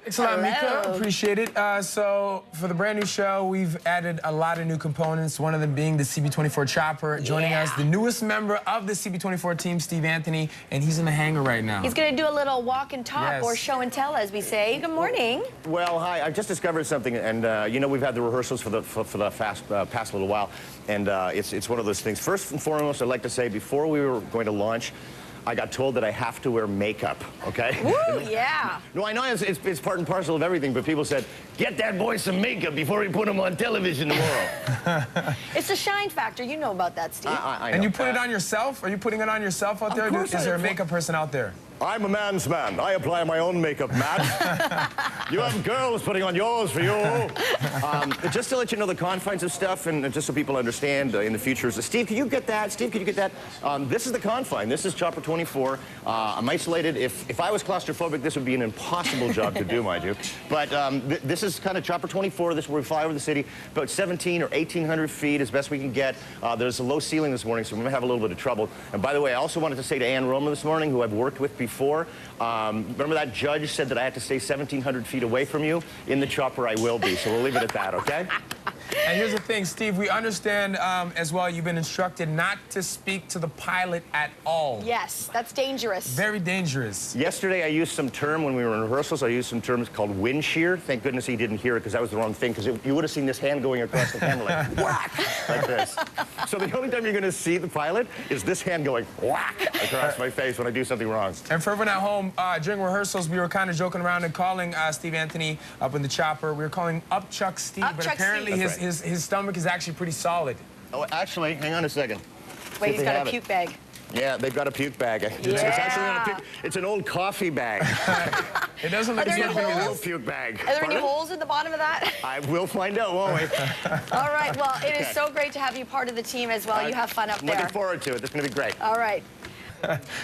Thanks a lot, Mika. Appreciate it. So for the brand new show, we've added a lot of new components, one of them being the CP24 chopper. Joining us, the newest member of the CP24 team, Steve Anthony, and he's in the hangar right now. He's going to do a little walk and talk, or show and tell, as we say. Good morning. Well, hi. I've just discovered something, and you know, we've had the rehearsals for the past little while, and it's one of those things. First and foremost, I'd like to say, before we were going to launch, I got told that I have to wear makeup, okay? Woo, yeah. No, I know it's part and parcel of everything, but people said, get that boy some makeup before we put him on television tomorrow. It's a shine factor. You know about that, Steve. I know. And you put it on yourself? Are you putting it on yourself out there? Is there a makeup person out there? I'm a man's man. I apply my own makeup, Matt. You have girls putting on yours for you. Just to let you know the confines of stuff, and just so people understand in the future. Steve, can you get that? Steve, can you get that? This is the confine. This is Chopper 24. I'm isolated. If I was claustrophobic, this would be an impossible job to do, mind you. But this is kind of Chopper 24. This is where we fly over the city, about 17 or 1,800 feet as best we can get. There's a low ceiling this morning, so we're going to have a little bit of trouble. And by the way, I also wanted to say to Ann Roma this morning, who I've worked with before, remember that judge said that I had to stay 1,700 feet away from you? In the chopper, I will be, so we'll leave it at that, okay? And here's the thing, Steve, we understand as well you've been instructed not to speak to the pilot at all. Yes, that's dangerous. Very dangerous. Yesterday, I used some term when we were in rehearsals. I used some terms called wind shear. Thank goodness he didn't hear it, because that was the wrong thing, because you would have seen this hand going across the camera like whack, like this. So the only time you're going to see the pilot is this hand going whack across my face when I do something wrong. And for everyone at home, during rehearsals, we were kind of joking around and calling Steve Anthony up in the chopper. We were calling Up Chuck Steve, but apparently his stomach is actually pretty solid. Oh, actually, hang on a second. Wait, he's got a puke bag. Yeah, they've got a puke bag. It's actually not a puke. It's an old coffee bag. It doesn't look like a little puke bag. Are there any holes at the bottom of that? I will find out, won't we? All right. Well, it is so great to have you part of the team as well. You have fun up there. Looking forward to it. It's going to be great. All right.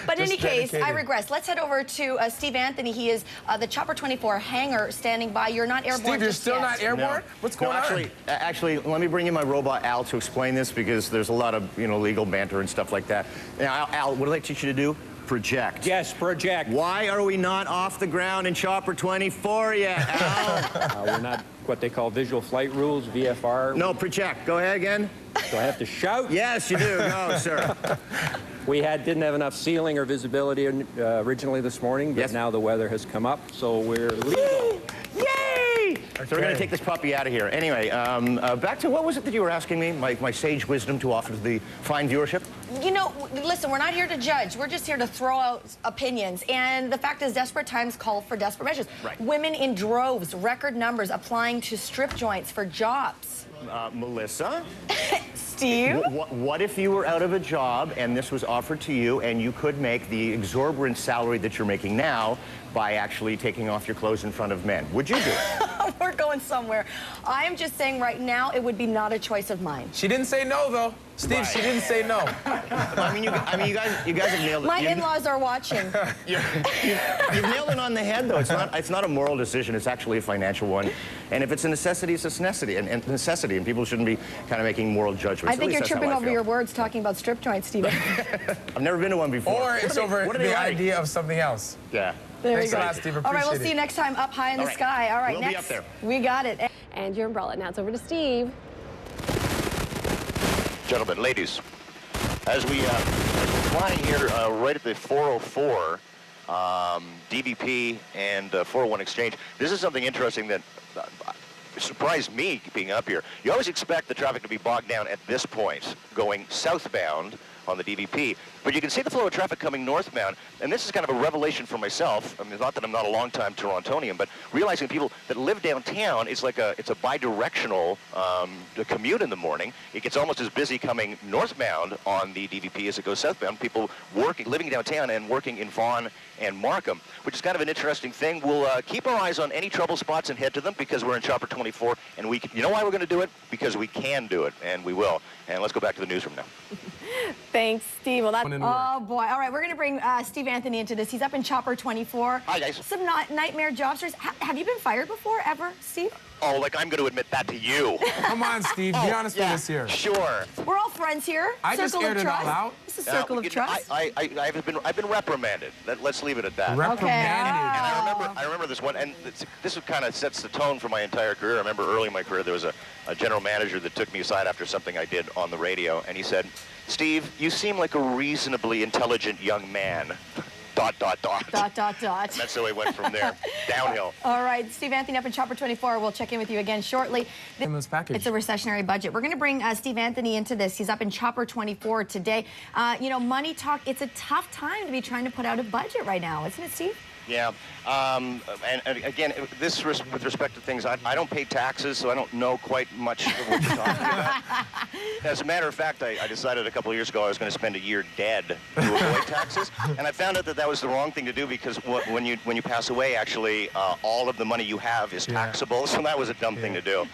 But in any case, I regress. Let's head over to Steve Anthony. He is the Chopper 24 hangar standing by. You're not airborne. Steve, you're still not airborne? No. What's going on? Actually, let me bring in my robot, Al, to explain this, because there's a lot of, legal banter and stuff like that. Now, Al, what did I teach you to do? Project. Yes, project. Why are we not off the ground in Chopper 24 yet, Al? We're not what they call visual flight rules, VFR. No, project. Go ahead again. Do I have to shout? Yes, you do. No, sir. We didn't have enough ceiling or visibility originally this morning, but now the weather has come up, so we're legal. Yay! Okay. So we're going to take this puppy out of here. Anyway, back to what was it that you were asking me? My sage wisdom to offer to the fine viewership? You know, listen, we're not here to judge. We're just here to throw out opinions. And the fact is, desperate times call for desperate measures. Right. Women in droves, record numbers, applying to strip joints for jobs. Melissa? Steve? What if you were out of a job and this was offered to you and you could make the exorbitant salary that you're making now by actually taking off your clothes in front of men? Would you do it? We're going somewhere. I'm just saying right now it would be not a choice of mine. She didn't say no, though. Steve, she didn't say no. I mean, you guys have nailed it. My in-laws are watching. You've nailed it on the head, though. It's not a moral decision. It's actually a financial one. And if it's a necessity, it's a necessity. And people shouldn't be kind of making moral judgments. I think you're tripping over your words talking about strip joints, Stephen. I've never been to one before. Or it's over the idea of something else. Yeah. There you go. Thanks a lot, Steve. All right, we'll see you next time up high in the sky. All right, we'll next. Be up there. We got it. And your umbrella. Now it's over to Steve. Gentlemen, ladies, as we're flying here right at the 404 DVP and 401 exchange, this is something interesting that surprised me being up here. You always expect the traffic to be bogged down at this point, going southbound on the DVP, but you can see the flow of traffic coming northbound, and this is kind of a revelation for myself. I mean, not that I'm not a long-time Torontonian, but realizing people that live downtown, it's a bi-directional commute in the morning. It gets almost as busy coming northbound on the DVP as it goes southbound. People living downtown and working in Vaughan and Markham, which is kind of an interesting thing. We'll keep our eyes on any trouble spots and head to them, because we're in Chopper 24, and you know why we're going to do it? Because we can do it, and we will. And let's go back to the newsroom now. Thanks, Steve. Well, oh, boy. All right, we're going to bring Steve Anthony into this. He's up in Chopper 24. Hi, guys. Some nightmare job stories. Have you been fired before, ever, Steve? Oh, like I'm going to admit that to you. Come on, Steve. Be honest with us here. Sure. We're all friends here. I just Circle aired of it all trust. out. This is circle of trust. I've been reprimanded. Let's leave it at that. Reprimanded. And I remember this one, and this kind of sets the tone for my entire career. I remember early in my career, there was a general manager that took me aside after something I did on the radio, and he said, "Steve, you seem like a reasonably intelligent young man." ... Dot. And that's the way it went from there. Downhill. All right, Steve Anthony up in Chopper 24. We'll check in with you again shortly. Stimulus package. It's a recessionary budget. We're going to bring Steve Anthony into this. He's up in Chopper 24 today. You know, money talk, it's a tough time to be trying to put out a budget right now, isn't it, Steve? Yeah, and again, this with respect to things, I don't pay taxes, so I don't know quite much of what you're talking about. As a matter of fact, I decided a couple of years ago I was going to spend a year dead to avoid taxes, and I found out that that was the wrong thing to do because when you pass away, actually, all of the money you have is taxable, so that was a dumb thing to do.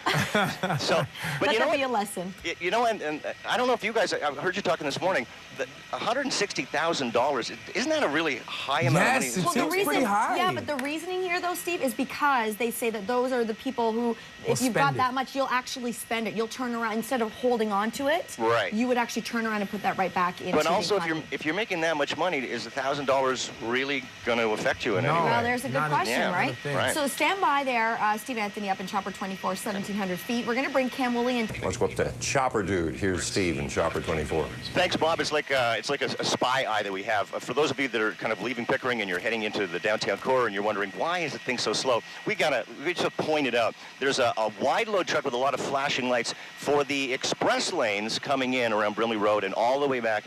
So, but Let you know that be a lesson. You know, and I don't know if you guys, I heard you talking this morning, that $160,000, isn't that a really high amount of money? Yes, it seems pretty high. Yeah, but the reasoning here, though, Steve, is because they say that those are the people who, if you've spend got it. that much, you'll actually spend it. You'll turn around, instead of holding on to it, Right. you would actually turn around and put that right back into But the also, economy. if you're making that much money, is $1,000 really going to affect you in any No. way? Well, there's a good Not a- question, yeah, not a right? thing. Right. So stand by there, Steve Anthony up in Chopper 24, 1,700 feet. We're going to bring Cam Woolley in. Let's go up to Chopper Dude. Here's Steve in Chopper 24. Thanks, Bob. It's like a spy eye that we have. For those of you that are kind of leaving Pickering and you're heading into the downtown core and you're wondering, why is the thing so slow? We just pointed out, there's a wide load truck with a lot of flashing lights for the express lanes coming in around Brimley Road and all the way back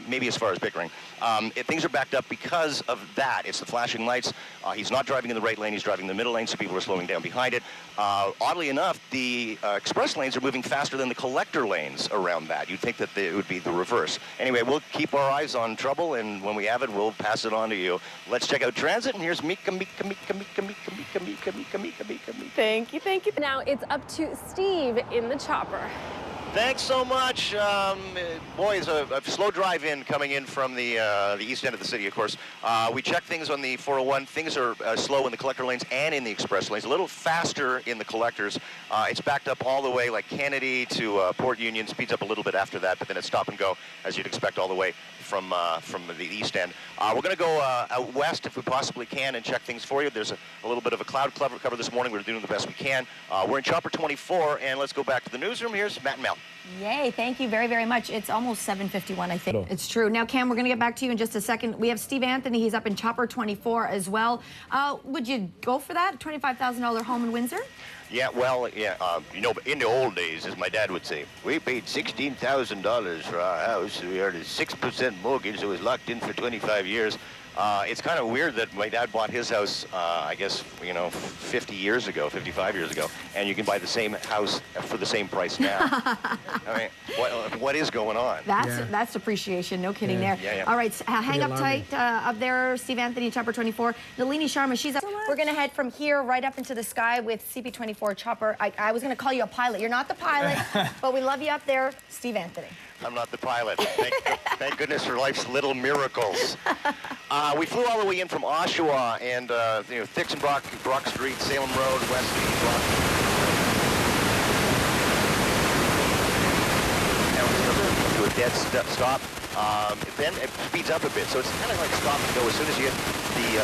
maybe as far as Pickering. Things are backed up because of that. It's the flashing lights. He's not driving in the right lane. He's driving in the middle lane, so people are slowing down behind it. Oddly enough, the express lanes are moving faster than the collector lanes around that. You'd think that it would be the reverse. Anyway, we'll keep our eyes on trouble, and when we have it, we'll pass it on to you. Let's check out transit, and here's Mika. Thank you, thank you. Now it's up to Steve in the chopper. Thanks so much. Boy, it's a slow drive-in coming in from the east end of the city, of course. We checked things on the 401. Things are slow in the collector lanes and in the express lanes. A little faster in the collectors. It's backed up all the way, like Kennedy to Port Union. Speeds up a little bit after that, but then it's stop and go, as you'd expect, all the way from the east end. We're going to go out west if we possibly can and check things for you. There's a little bit of a cloud cover this morning. We're doing the best we can. We're in Chopper 24, and let's go back to the newsroom. Here's Matt and Mel. Yay, thank you very, very much. It's almost 7:51, I think. It's true. Now, Cam, we're going to get back to you in just a second. We have Steve Anthony. He's up in Chopper 24 as well. Would you go for that? $25,000 home in Windsor? Yeah, well, yeah, in the old days, as my dad would say, we paid $16,000 for our house. We earned a 6% mortgage. It was locked in for 25 years. It's kind of weird that my dad bought his house, I guess, 50 years ago, 55 years ago, and you can buy the same house for the same price now. I mean, what is going on? That's depreciation, no kidding there. Yeah. All right, hang up tight up there, Steve Anthony, Chopper 24. Nalini Sharma, she's up. We're going to head from here right up into the sky with CP24 Chopper. I was going to call you a pilot. You're not the pilot, but we love you up there, Steve Anthony. I'm not the pilot. Thank goodness for life's little miracles. We flew all the way in from Oshawa and Thix and Brock Street, Salem Road, West Brock. Now to a dead stop. Then it speeds up a bit, so it's kind of like stop and go. As soon as you hit the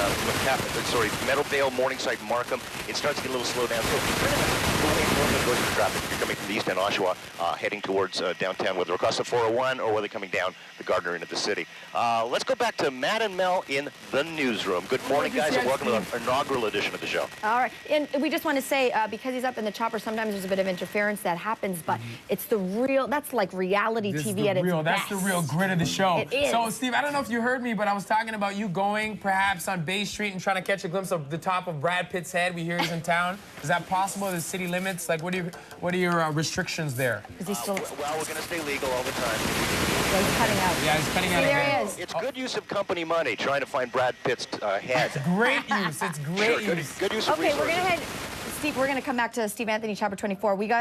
Meadowvale, Morningside, Markham, it starts to get a little slow down. So if you turn it away from goes into traffic. You're coming from the east end, Oshawa, heading towards downtown, whether across the 401 or whether coming down the Gardner into the city. Let's go back to Matt and Mel in the newsroom. Good morning, guys, and welcome to the inaugural edition of the show. All right, and we just want to say, because he's up in the chopper, sometimes there's a bit of interference that happens, but it's the real, that's like reality TV at its best. That's the real grit of the show. It is. So, Steve, I don't know if you heard me, but I was talking about you going perhaps on Bay Street and trying to catch a glimpse of the top of Brad Pitt's head. We hear he's in town. Is that possible? The city limits? Like, what are your restrictions there? Is he still? Well, we're going to stay legal all the time. Yeah, he's cutting out. Yeah, he's cutting out. There again. he is. It's good use of company money trying to find Brad Pitt's head. Great use. It's great use. Good use of Okay, resources. we're going to head, Steve, we're going to come back to Steve Anthony, Chopper 24. We got